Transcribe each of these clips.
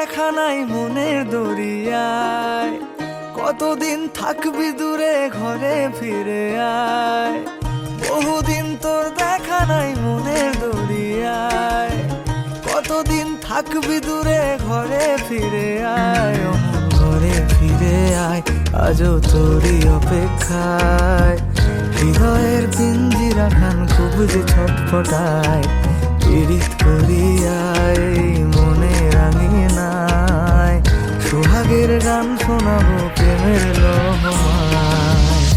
দেখা নাই মনের দরিয়ায়, কতদিন থাকবি দূরে ঘরে ফিরে আয়। বহুদিন তোর দেখা নাই মনের দরিয়ায়, কতদিন থাকবি দূরে ঘরে ফিরে আয়। অমন ঘরে ফিরে আয়, আজও তোরই অপেক্ষায়। হৃদয়ের পিঞ্জিরা খান খুব যে ছটফটায়, পীড়িত করিয়ায় মনে রাঙিনায়। সোহাগের গান শোনাবো প্রেমের লহমায়।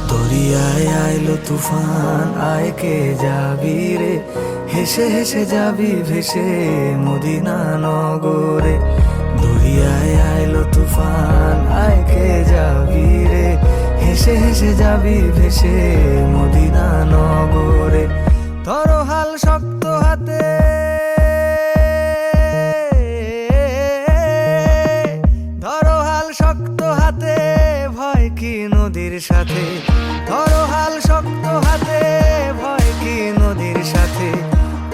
দরিয়ায় আইলো তুফান, আয় কে যাবি রে, হেসে হেসে যাবি ভেসে মদিনা নগরে। দরিয়ায় আইলো তুফান, আয় কে যাবি রে, হেসে হেসে যাবি ভেসে মদিনা নগরে। ধরো হাল শক্ত হাতে, ধরো হাল শক্ত হাতে, ভয় কি নদীর সাথে। ধরো হাল শক্ত হাতে, ভয় কি নদীর সাথে।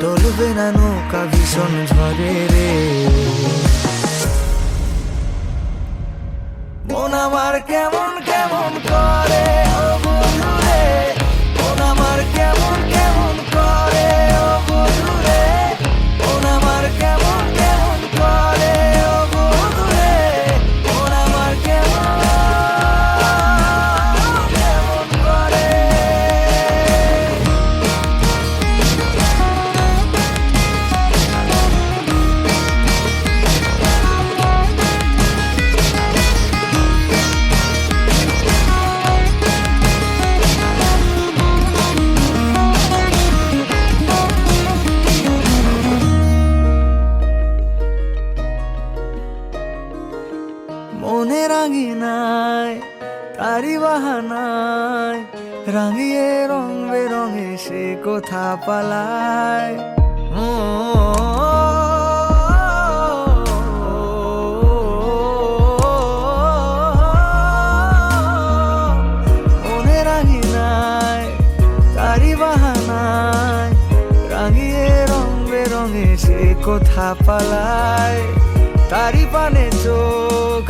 টলবে না নৌকা ভীষণ ঝড়ে রে। মন আমার কেমন কেমন করে ও বন্ধু রে, মন আমার কেমন কেমন করে ও বন্ধু রে। মন আমার কেমন কেমন করে ও বন্ধু রে, মন আমার কেমন কেমন করে। মনে রাঙিনায় তারি বাহানায়, রাঙিয়ে রং বেরঙে সে কোথা পালায়। মনে রাঙিনায় তারি বাহানায়, রাঙিয়ে রং বেরঙে সে কোথা পালায়। তারি পানে চোখ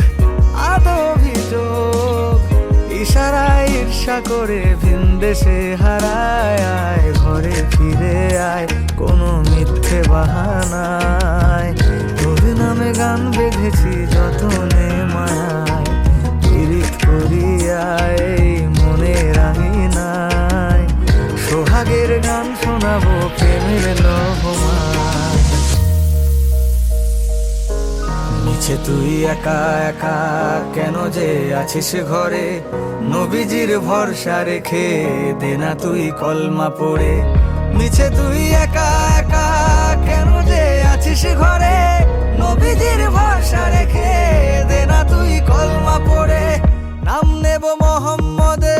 আদো অভিযোগ, ইশারায় ঈর্ষা করে ভিন দেশে হারায়। আয় ঘরে ফিরে আয়, কোনো মিথ্যে বাহানায়। তোর নামে গান বেঁধেছি যতনে মায়ায়, পীড়িত করিয়ায় মনে রাঙিনায়। সোহাগের গান শোনাবো প্রেমের লহমায়। মিছে তুই একা একা কেন যে আছিস ঘরে, নবীজির ভরসা রেখে দে না তুই কলমা পড়ে। মিছে তুই একা একা কেন যে আছিস ঘরে, নবীজির ভরসা রেখে দে না তুই কলমা পড়ে। নাম নেব মোহাম্মদের,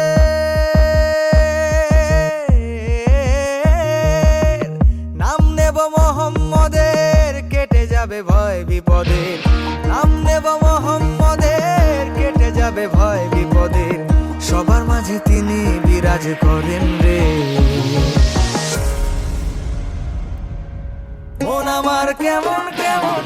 নাম নেব মোহাম্মদের, কেটে যাবে ভয় বিপদের। নাম নেব মোহাম্মদের, কেটে যাবে ভয় বিপদের। সবার মাঝে তিনি বিরাজ করেন রে। মন আমার কেমন কেমন